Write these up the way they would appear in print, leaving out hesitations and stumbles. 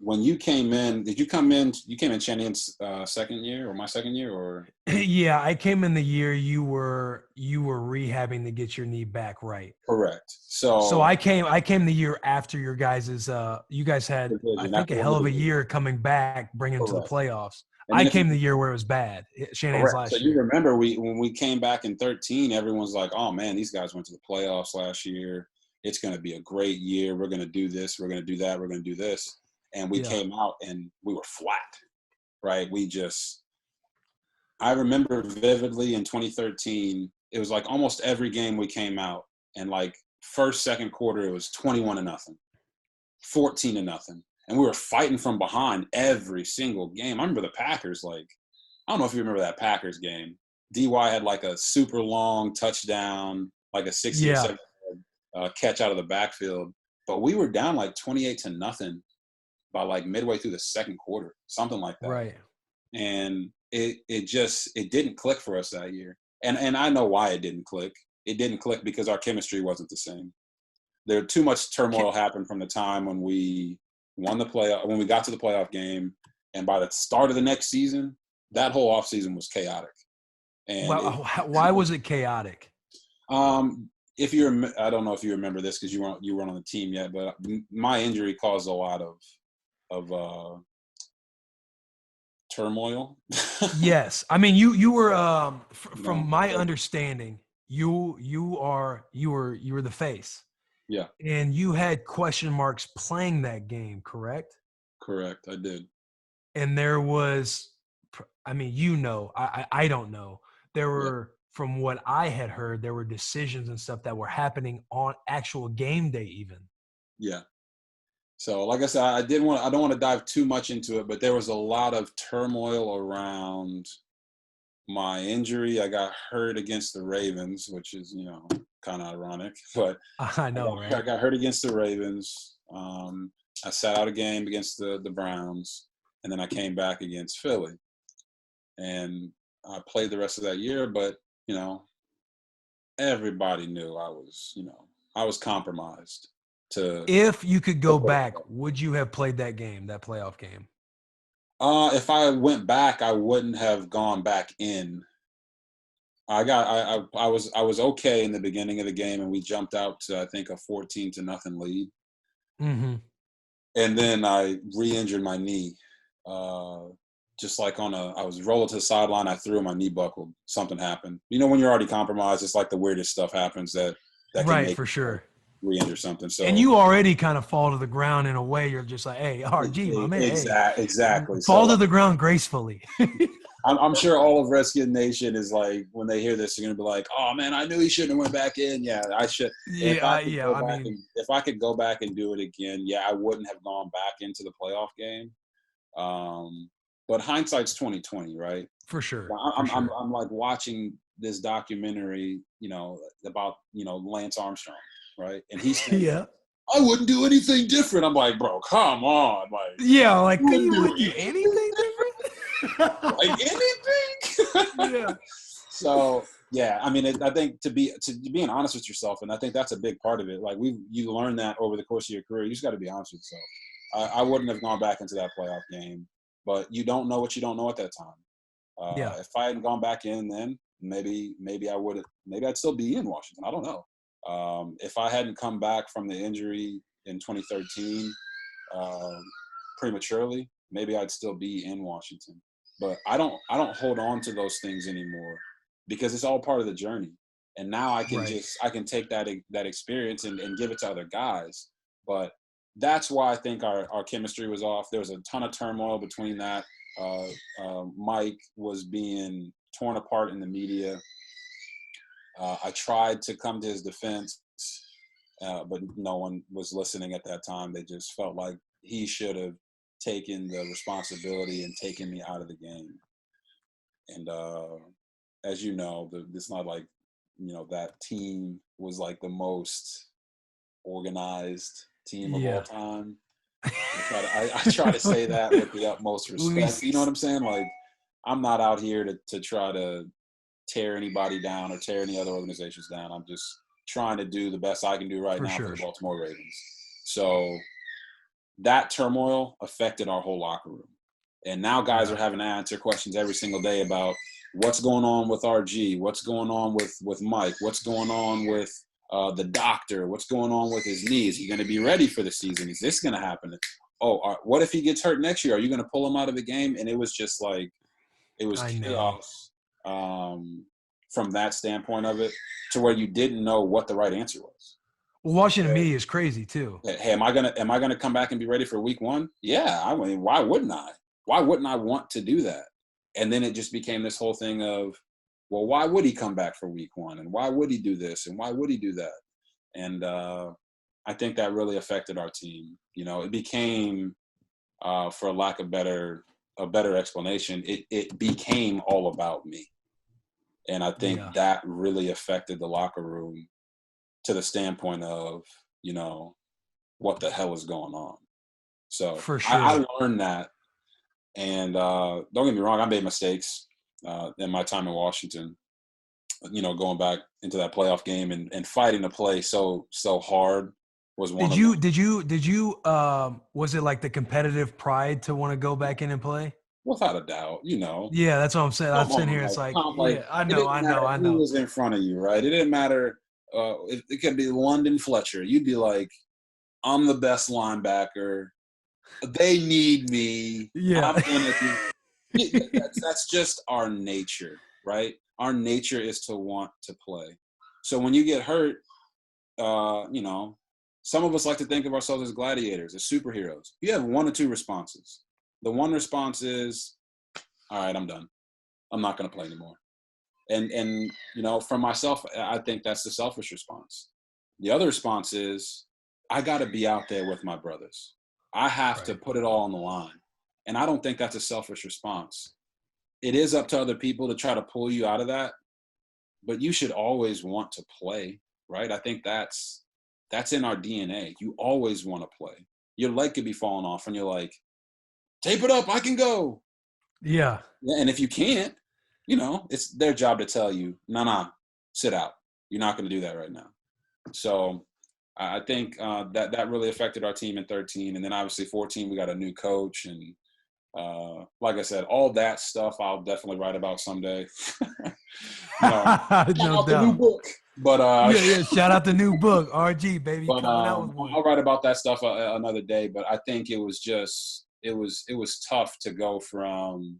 when you came in, did you come in? You came in Shannon's second year or my second year, or Yeah, I came in the year you were rehabbing to get your knee back right. correct? So So I came the year after your guys's you guys had I division think a after hell one of a division, year coming back, bringing to the correct. playoffs. And I then if you came the year where it was bad. Shanahan's correct, so last you year. remember when we came back in 13, everyone's like, "Oh man, these guys went to the playoffs last year. It's going to be a great year. We're going to do this. We're going to do that. We're going to do this." And we Yeah. came out and we were flat, right? I remember vividly in 2013, it was like almost every game we came out, and like first, second quarter, it was 21-0, 14-0. And we were fighting from behind every single game. I remember the Packers, like, I don't know if you remember that Packers game. DY had like a super long touchdown, like a 60 or Yeah. 70 catch out of the backfield. But we were down like 28-0 by like midway through the second quarter, something like that. Right. And it didn't click for us that year. And I know why it didn't click. It didn't click because our chemistry wasn't the same. There too much turmoil happened from the time when we won the playoff, when we got to the playoff game, and by the start of the next season, that whole offseason was chaotic. And Why was it chaotic? if you're, I don't know if you remember this because you weren't on the team yet, but my injury caused a lot of turmoil. Yes. I mean you were You from know, my so, understanding, you were the face. yeah, And you had question marks playing that game, correct? correct. I did. And there was, I mean, I don't know. There Yeah, were, from what I had heard, there were decisions and stuff that were happening on actual game day, even. yeah. So, like I said, I don't want to dive too much into it, but there was a lot of turmoil around my injury. I got hurt against the Ravens, which is, kind of ironic, but I know, I right? got hurt against the Ravens. I sat out a game against the Browns, and then I came back against Philly, and I played the rest of that year. But everybody knew I was compromised. To If you could go back, would you have played that game, that playoff game? if I went back, I wouldn't have gone back in. I was okay in the beginning of the game, and we jumped out to I think a 14-0 lead. Mm-hmm. And then I re-injured my knee. Just like I was rolling to the sideline, I threw, my knee buckled. Something happened. When you're already compromised, it's like the weirdest stuff happens that can Right, make for you sure. re-injure something. And So you already kind of fall to the ground in a way. You're just like, hey, RG, my man, hey, exactly. So fall to like, the ground gracefully. I'm sure all of Redskin Nation is like, when they hear this, they're gonna be like, "Oh man, I knew he shouldn't have went back in." Yeah, I should. Yeah. I mean, If I could go back and do it again, yeah, I wouldn't have gone back into the playoff game. Um, but hindsight's 2020, right? for sure, Well, for sure. I'm like watching this documentary, about Lance Armstrong, right? And he's saying, Yeah. "I wouldn't do anything different." I'm like, "Bro, come on, like Yeah, like you wouldn't you do would do anything different. like anything." Yeah, So yeah, I mean, I think to being honest with yourself, and I think that's a big part of it. Like you learn that over the course of your career. You just got to be honest with yourself. I wouldn't have gone back into that playoff game, but you don't know what you don't know at that time. yeah, If I hadn't gone back in, then maybe I would have. Maybe I'd still be in Washington. I don't know. If I hadn't come back from the injury in 2013 um, prematurely, maybe I'd still be in Washington. But I don't hold on to those things anymore because it's all part of the journey. And now right. I can take that experience and give it to other guys. But that's why I think our chemistry was off. There was a ton of turmoil between that. Mike was being torn apart in the media. I tried to come to his defense, but no one was listening at that time. They just felt like he should have taken the responsibility and taken me out of the game. And as you know, it's not like that team was like the most organized team of all Yeah. time. I try to say that with the utmost We respect. You know what I'm saying? Like, I'm not out here to try to tear anybody down or tear any other organizations down. I'm just trying to do the best I can do right for now for the sure. Baltimore Ravens. So that turmoil affected our whole locker room. And now guys Yeah. are having to answer questions every single day about what's going on with RG, what's going on with Mike, what's going on with the doctor, what's going on with his knee. Is he going to be ready for the season? Is this going to happen? What if he gets hurt next year? Are you going to pull him out of the game? And it was just like, it was I know. chaos from that standpoint of it, to where you didn't know what the right answer was. Well, Washington media is crazy too. Hey, am I gonna come back and be ready for week 1? Yeah, I mean, why wouldn't I? Why wouldn't I want to do that? And then it just became this whole thing of, well, why would he come back for week 1? And why would he do this? And why would he do that? And I think that really affected our team. You know, it became, for lack of a better explanation, it became all about me. And I think that really affected the locker room to the standpoint of, you know, what the hell is going on. So For sure. I learned that. And don't get me wrong, I made mistakes in my time in Washington, you know, going back into that playoff game and fighting to play so hard was one of them. Did you was it like the competitive pride to want to go back in and play? Without a doubt, you know. Yeah, that's what I'm saying. I'm sitting here, it's like, yeah, I know. Who was in front of you, right? It didn't matter. It could be London Fletcher. You'd be like, I'm the best linebacker. They need me. Yeah. That's just our nature, right? Our nature is to want to play. So when you get hurt, you know, some of us like to think of ourselves as gladiators, as superheroes. You have one or two responses. The one response is, all right, I'm done. I'm not going to play anymore. And you know, for myself, I think that's the selfish response. The other response is, I got to be out there with my brothers. I have to put it all on the line. And I don't think that's a selfish response. It is up to other people to try to pull you out of that, but you should always want to play, right? I think that's in our DNA. You always want to play. Your leg could be falling off and you're like, tape it up, I can go. Yeah. And if you can't, you know, it's their job to tell you, nah, sit out. You're not going to do that right now. So I think that really affected our team in 13. And then obviously 14, we got a new coach. And like I said, all that stuff I'll definitely write about someday. No doubt. The new book. But yeah, shout out the new book, RG, baby. But coming out with one. I'll write about that stuff another day. But I think it was just it was tough to go from.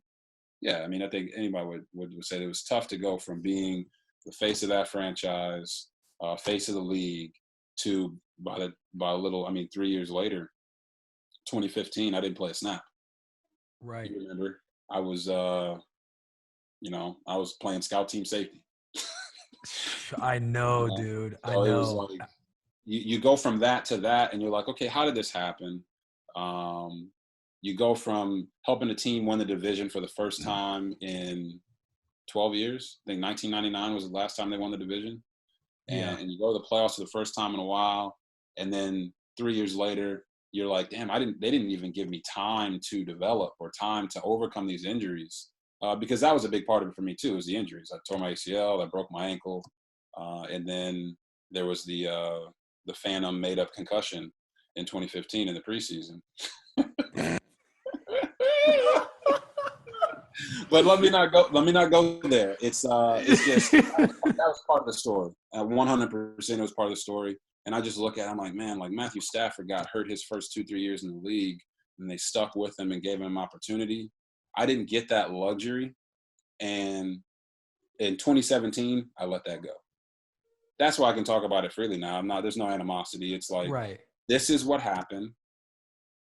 Yeah, I mean, I think anybody would say it was tough to go from being the face of that franchise, face of the league, to by a little. I mean, 3 years later, 2015, I didn't play a snap. Right. You remember? I was, you know, I was playing scout team safety. I know, dude. So I know. It was like, you go from that to that, and you're like, okay, how did this happen? You go from helping a team win the division for the first time in 12 years. I think 1999 was the last time they won the division. And you go to the playoffs for the first time in a while. And then 3 years later, you're like, damn, they didn't even give me time to develop or time to overcome these injuries. Because that was a big part of it for me too, was the injuries. I tore my ACL, I broke my ankle. And then there was the phantom made up concussion in 2015 in the preseason. But let me not go there. It's just that was part of the story. 100% it was part of the story. And I just look at it, I'm like, man, like Matthew Stafford got hurt his first 2-3 years in the league, and they stuck with him and gave him an opportunity. I didn't get that luxury. And in 2017, I let that go. That's why I can talk about it freely now. There's no animosity. It's like, This is what happened,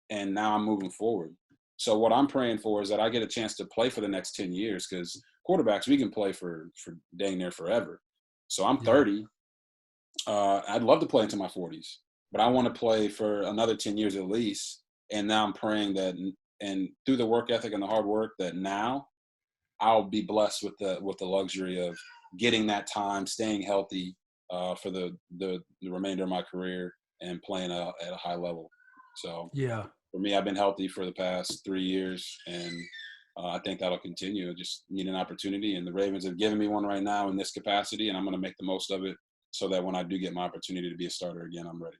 and now I'm moving forward. So what I'm praying for is that I get a chance to play for the next 10 years, because quarterbacks, we can play for dang near forever. So I'm 30. I'd love to play into my 40s, but I want to play for another 10 years at least. And now I'm praying that, and through the work ethic and the hard work, that now I'll be blessed with the luxury of getting that time, staying healthy for the remainder of my career and playing at a high level. So for me, I've been healthy for the past 3 years, and I think that'll continue. I just need an opportunity, and the Ravens have given me one right now in this capacity, and I'm going to make the most of it so that when I do get my opportunity to be a starter again, I'm ready.